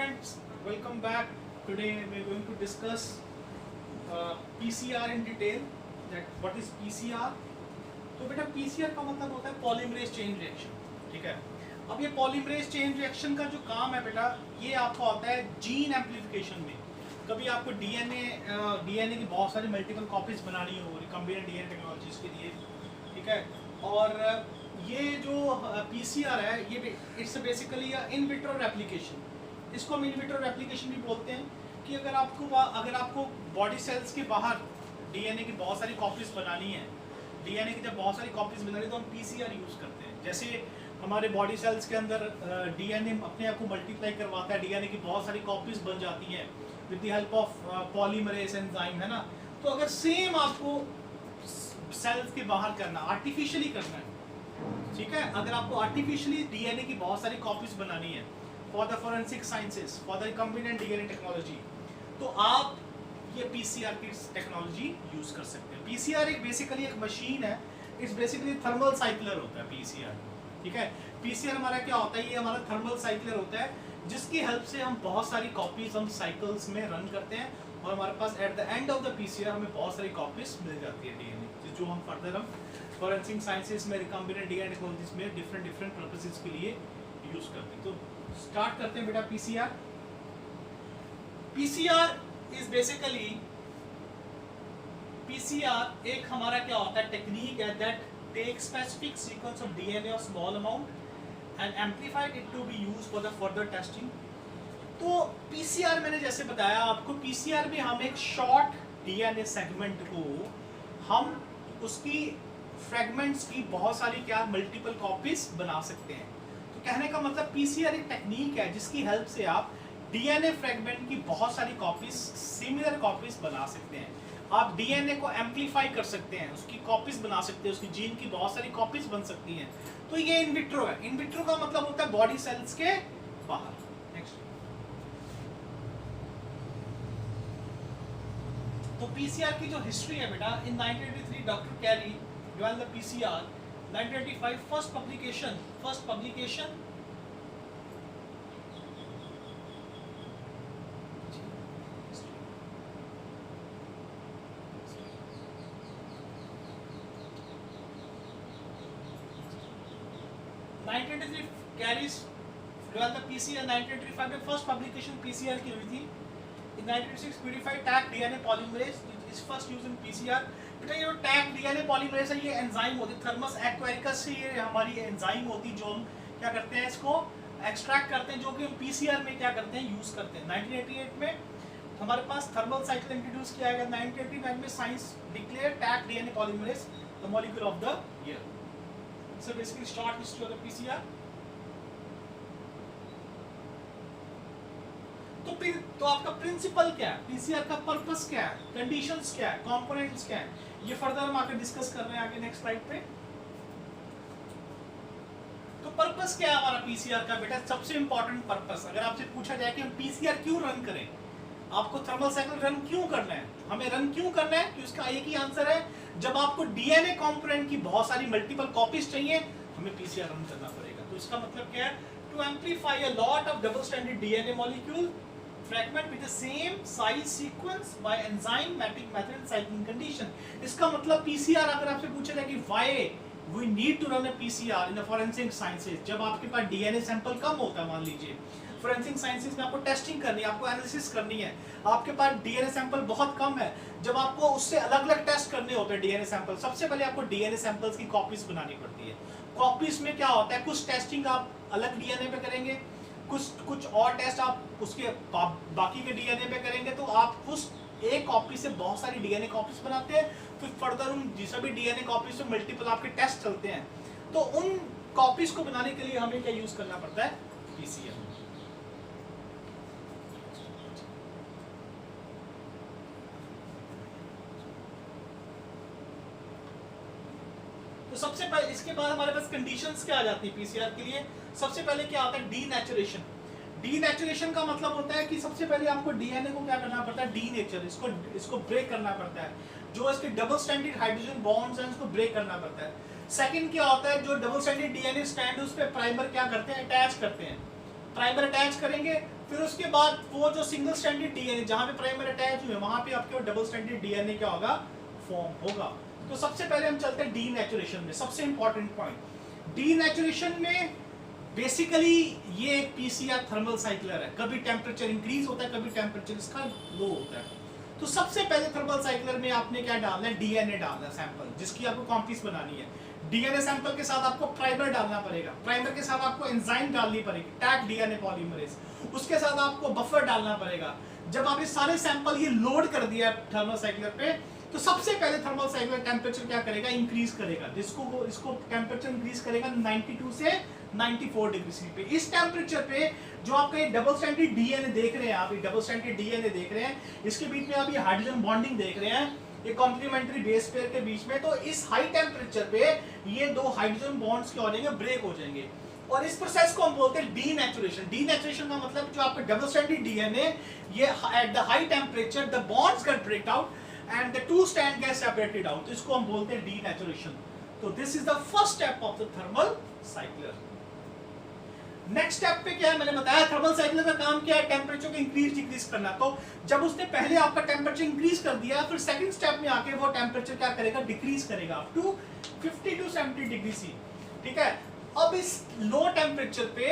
friends, welcome back. Today we are going to discuss PCR in detail. That what is PCR? तो बेटा PCR का मतलब होता है पॉलीमरेज चेन रिएक्शन, ठीक है। अब ये पॉलीमरेज चेन रिएक्शन का जो काम है बेटा, ये आपका होता है जीन एम्प्लीफिकेशन में। कभी आपको डीएनए की बहुत सारी मल्टीपल कॉपीज बनानी हो रिकम्बिनेंट डीएनए टेक्नोलॉजीज के लिए, ठीक है। और ये जो PCR है, ये it's basically in vitro replication. इसको हम इन विट्रो रेप्लिकेशन भी बोलते हैं कि अगर आपको बॉडी सेल्स के बाहर डीएनए की बहुत सारी कॉपीज बनानी है, डीएनए की जब बहुत सारी कॉपीज बनानी है तो हम पीसीआर यूज़ करते हैं। जैसे हमारे बॉडी सेल्स के अंदर डीएनए अपने आप को मल्टीप्लाई करवाता है, डीएनए की बहुत सारी कॉपीज बन जाती हैं with the help of polymerase enzyme, है ना। तो अगर सेम आपको सेल्स के बाहर करना, आर्टिफिशियली करना है, ठीक है। अगर आपको आर्टिफिशियली डीएनए की बहुत सारी कॉपीज बनानी है for the forensic sciences, for the recombinant DNA technology, तो आप ये पीसीआर की टेक्नोलॉजी यूज कर सकते हैं। पीसीआर एक बेसिकली एक मशीन है, इट्स बेसिकली थर्मल साइक्लर होता है पीसीआर, ठीक है। पीसीआर हमारा क्या होता है, ये हमारा थर्मल साइक्लर होता है जिसकी हेल्प से हम बहुत सारी कॉपीज हम साइकिल्स में रन करते हैं और हमारे पास at the end of the PCR हमें बहुत सारी कॉपीज मिल जाती है डीएनए, जो हम फर्दर हम फोरेंसिक साइंसेस में रिकम्बिनेंट डीएनए टेक्नोलॉजीज में डिफरेंट पर्पसेस के लिए यूज करते हैं। तो स्टार्ट करते हैं बेटा PCR. PCR is basically, PCR एक हमारा क्या होता है, टेक्निक है that take specific sequence of DNA और small amount and amplified it to be used for the further testing. तो पीसीआर मैंने जैसे बताया आपको, पीसीआर में हम एक शॉर्ट डीएनए सेगमेंट को हम उसकी फ्रेगमेंट्स की बहुत सारी क्या मल्टीपल कॉपीज बना सकते हैं। तो कहने का मतलब पीसीआर एक टेक्निक है जिसकी हेल्प से आप डीएनए फ्रेगमेंट की बहुत सारी कॉपीज, सिमिलर कॉपीज बना सकते हैं। आप डीएनए को एम्प्लीफाई कर सकते हैं, उसकी कॉपीज बना सकते हैं, उसकी जीन की बहुत सारी कॉपीज बन सकती हैं। तो ये इन विट्रो है। इन विट्रो का मतलब होता है बॉडी सेल्स के बाहर। नेक्स्ट, तो पीसीआर की जो हिस्ट्री है बेटा, इन 1983 doctor carry developed the PCR. 1985 first publication 1983 carries developed the PCR. 1985 में फर्स्ट पब्लिकेशन पीसीआर की हुई थी। In 1986 purified tag DNA polymerase is first used in PCR। बेटा ये जो टैग डीएनए पॉलीमरेज है, ये एंजाइम होती है थर्मस एक्वेरिकस से, ये हमारी एंजाइम होती जो हम क्या करते हैं, इसको एक्सट्रैक्ट करते हैं, जो कि हम पीसीआर में क्या करते हैं, यूज करते हैं। 1988 में हमारे पास थर्मल साइकिल इंट्रोड्यूस किया गया। 1989 में science declare tag DNA polymerase the molecule of the year. So basically short history of the PCR. तो आपका प्रिंसिपल क्या है, पीसीआर का पर्पस क्या है, कंडीशंस क्या है, कंपोनेंट्स क्या है, ये फर्दर हम आगे डिस्कस कर रहे हैं आगे नेक्स्ट स्लाइड पे। तो पर्पस क्या है हमारा पीसीआर का बेटा, सबसे इंपॉर्टेंट पर्पस अगर आपसे पूछा जाए कि हम पीसीआर क्यों रन करें, आपको थर्मल साइकिल रन क्यों करना है, हमें रन क्यों करना है, कि उसका एक ही आंसर है, जब आपको डीएनए कंपोनेंट की बहुत सारी मल्टीपल कॉपीज चाहिए हमें पीसीआर रन करना पड़ेगा। तो इसका मतलब क्या है, to amplify a lot of double stranded DNA molecule fragment with the same size sequence by enzyme mapping method and cycling condition। इसका मतलब PCR अगर आपसे पूछा जाए कि why we need to run a PCR in the forensic sciences, जब आपके पास DNA sample कम होता है, मान लीजिए फोरेंसिक साइंसेज में आपको टेस्टिंग करनी है, आपको एनालिसिस करनी है, आपके पास डीएनए सैंपल बहुत कम है, जब आपको उससे अलग अलग टेस्ट करने होते हैं डीएनए सैंपल, सबसे पहले आपको डीएनए सैंपल्स की कॉपीज बनानी पड़ती है। कॉपीज में क्या होता है, कुछ टेस्टिंग आप अलग डीएनए पे करेंगे, कुछ और टेस्ट आप उसके बाकी के डीएनए पे करेंगे, तो आप उस एक कॉपी से बहुत सारी डीएनए कॉपीज बनाते हैं, फिर फर्दर उन जिस भी डीएनए कॉपीज से मल्टीपल आपके टेस्ट चलते हैं। तो उन कॉपीज को बनाने के लिए हमें क्या यूज करना पड़ता है, पीसीआर। तो सबसे पहले इसके बाद हमारे पास कंडीशंस क्या आ जाती है पीसीआर के लिए। सबसे पहले क्या होता है, डीनेचुरेशन। डीनेचुरेशन का मतलब होता है कि सबसे पहले आपको डीएनए को क्या करना पड़ता है, डीनेचर, इसको ब्रेक करना पड़ता है, जो इसके डबल स्ट्रैंडेड हाइड्रोजन बॉन्ड्स हैं उसको ब्रेक करना पड़ता है। सेकंड क्या होता है, जो डबल स्ट्रैंडेड डीएनए स्ट्रैंड उस पे प्राइमर क्या करते हैं, अटैच करते हैं। प्राइमर अटैच करेंगे, फिर उसके बाद वो जो सिंगल स्ट्रैंडेड डीएनए जहां पे प्राइमर अटैच हुए वहां पे आपके डबल स्ट्रैंडेड डीएनए क्या होगा, फॉर्म होगा। तो सबसे पहले हम चलते हैं डीनेचुरेशन में। सबसे इंपॉर्टेंट पॉइंट डीनेचुरेशन में, बेसिकली ये एक पीसीआर थर्मल साइक्लर है। कभी टेम्परेचर इंक्रीज होता है, कभी टेम्परेचर इसका लो होता है। तो सबसे पहले थर्मल साइक्लर में आपने क्या डालना है, डीएनए डालना है सैंपल, जिसकी आपको कॉपीज बनानी है। डीएनए सैंपल के साथ आपको प्राइमर डालना पड़ेगा, प्राइमर के साथ आपको एंजाइम डालनी पड़ेगी, टैग डीएनए पॉलीमरेज, उसके साथ आपको बफर डालना पड़ेगा। जब आप ये सारे सैंपल ये लोड कर दिया थर्मल साइक्लर पे, तो सबसे पहले थर्मल साइक्लर टेम्परेचर क्या करेगा, इंक्रीज करेगा। इसको टेम्परेचर इंक्रीज करेगा 92 से 94 डिग्री सी पे। इस टेम्परेचर पे जो आपका ये डबल स्ट्रैंडेड डीएनए देख रहे हैं, आप ये डबल स्ट्रैंडेड डीएनए देख रहे हैं, इसके बीच में आप ये हाइड्रोजन बॉन्डिंग देख रहे हैं, ये कॉम्प्लीमेंट्री बेस पेयर के बीच में। तो इस हाई टेम्परेचर पे ये दो हाइड्रोजन बॉन्ड्स क्या हो जाएंगे, ब्रेक हो जाएंगे। और इस प्रोसेस को हम बोलते हैं डीनेचुरेशन। डीनेचुरेशन का मतलब जो आपका डबल स्ट्रैंडेड डीएनए, ये at the high temperature the bonds get break out and the two strand get separated out. तो इसको हम बोलते हैं डीनेचुरेशन। तो this is the first step of the thermal cycler. Next step पे क्या है, मैंने बताया थर्मल साइक्लर का काम क्या है, टेम्परेचर को इंक्रीज डिक्रीज करना। तो जब उसने पहले आपका टेम्परेचर इंक्रीज कर दिया, फिर सेकंड स्टेप में आके वो टेम्परेचर क्या करेगा, डिक्रीज करेगा up to 50 to 70 degree C. ठीक है, अब इस लो टेम्परेचर पे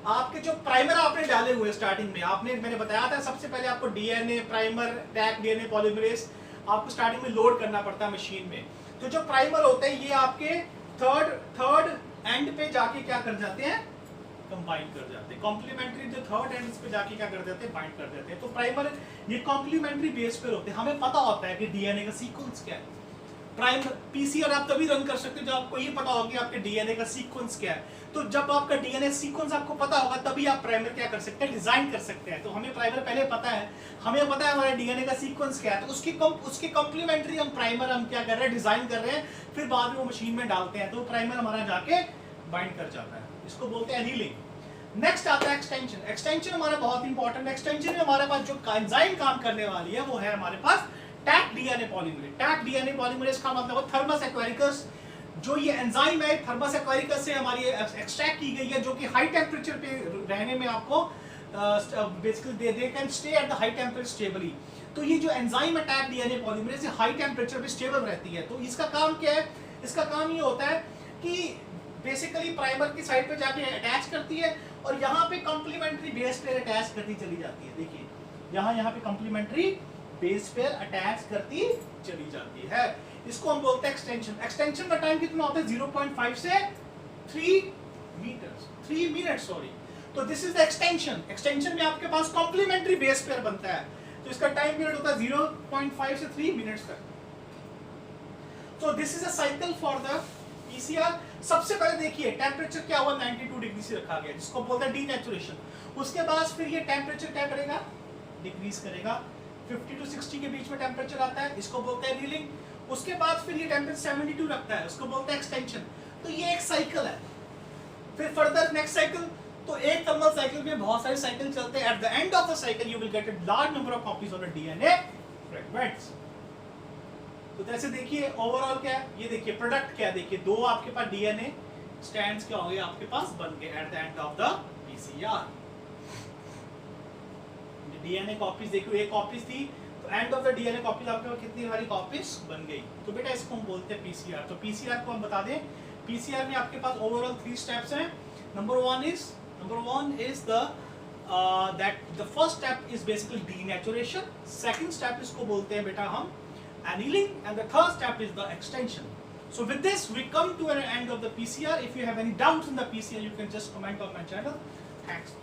आपके जो प्राइमर आपने डाले हुए स्टार्टिंग में, आपने मैंने बताया था सबसे पहले आपको DNA primer, tag DNA polymerase आपको स्टार्टिंग में लोड करना पड़ता है मशीन में। तो जो प्राइमर होते हैं ये आपके थर्ड एंड पे जाके क्या कर जाते हैं, कंबाइन कर जाते हैं। कॉम्प्लीमेंट्री जो थर्ड एंड पे जाके क्या कर देते हैं, बाइंड कर देते हैं। तो प्राइमर ये कॉम्प्लीमेंट्री बेस पे होते हैं। हमें पता होता है कि डीएनए का सीक्वेंस क्या है। प्राइमर पीसीआर आप तभी रन कर सकते हो जब आपको ये पता होगा कि आपके डीएनए का सीक्वेंस क्या है। तो जब आपका डीएनए सीक्वेंस आपको पता होगा तभी आप प्राइमर क्या कर सकते हैं, डिजाइन कर सकते हैं। तो हमें प्राइमर पहले पता है, हमें पता है हमारे डीएनए का सीक्वेंस क्या है, तो उसके कॉम्प्लीमेंट्री हम प्राइमर हम क्या कर रहे हैं, डिजाइन कर रहे हैं, फिर बाद में वो मशीन में डालते हैं तो प्राइमर हमारा जाके बाइंड कर जाता है। इसको बोलते हैं एनीलिंग। नेक्स्ट आता है एक्सटेंशन। एक्सटेंशन हमारा बहुत इंपॉर्टेंट। एक्सटेंशन में हमारे पास जो एंजाइम काम करने वाली है वो है हमारे पास Taq DNA polymerase. Taq DNA polymerase का मतलब है थर्मस एक्वेरिकस। जो ये एंजाइम है थर्मस एक्वेरिकस से हमारी एक्सट्रैक्ट की गई है, जो कि हाई टेम्परेचर पे रहने में आपको basically they can stay at the high temperature stably. तो ये जो एंजाइम है टैग डीएनए पॉलीमरेज से हाई टेम्परेचर पे स्टेबल रहती है। तो इसका काम क्या है, इसका काम ये होता है कि बेसिकली प्राइमर की साइड पे जाके अटैच करती है और यहाँ पे कॉम्प्लीमेंट्री बेस पेयर अटैच करती चली जाती है। देखिए यहाँ पे कॉम्प्लीमेंट्री बेस पेयर अटैच करती चली जाती है। इसको हम बोलते हैं एक्सटेंशन। एक्सटेंशन का टाइम कितना होता है, 0.5 से 3 मिनट सॉरी। तो this is the extension. Extension में आपके पास कॉम्प्लीमेंट्री बेस पेयर बनता है, तो इसका टाइम पीरियड होता है 0.5 से 3 मिनट्स तक। तो this is a cycle for the PCR. सबसे पहले देखिए टेम्परेचर क्या हुआ, 92 डिग्री से रखा गया, जिसको बोलते हैं डीनेचुरेशन। उसके बाद फिर ये टेम्परेचर क्या करेगा, डिक्रीज करेगा। 50 to 60 के बीच में टेम्परेचर आता है, इसको बोलते हैं एनीलिंग। उसके बाद फिर ये टेम्परेचर 72 रखता है, उसको बोलते हैं एक्सटेंशन। तो ये एक साइकिल है। फिर फर्दर नेक्स्ट साइकिल, तो एक थर्मल साइकिल में बहुत सारे साइकिल चलते हैं। Eight the end of the cycle you will get a large number of copies of the DNA fragments. तो जैसे देखिए ओवरऑल क्या है, ये देखिए प्रोडक्ट क्या है, देखिए दो आपके पास डीएनए स्ट्रैंड्स क्या हो गए आपके पास बन गए eight the end of the PCR. DNA copies देखो, एक कॉपीज थी तो and of the DNA copies आपके पास कितनी सारी कॉपीज बन गई। तो बेटा इसको हम बोलते हैं पीसीआर। तो पीसीआर को हम बता दें, पीसीआर में आपके पास ओवरऑल 3 स्टेप्स हैं। Number one is the first step is basically denaturation. Second step इसको बोलते हैं बेटा हम annealing, and the third step is the extension. So with this we come to an end of the PCR. If you have any doubts in the PCR you can just comment on my channel. Thanks.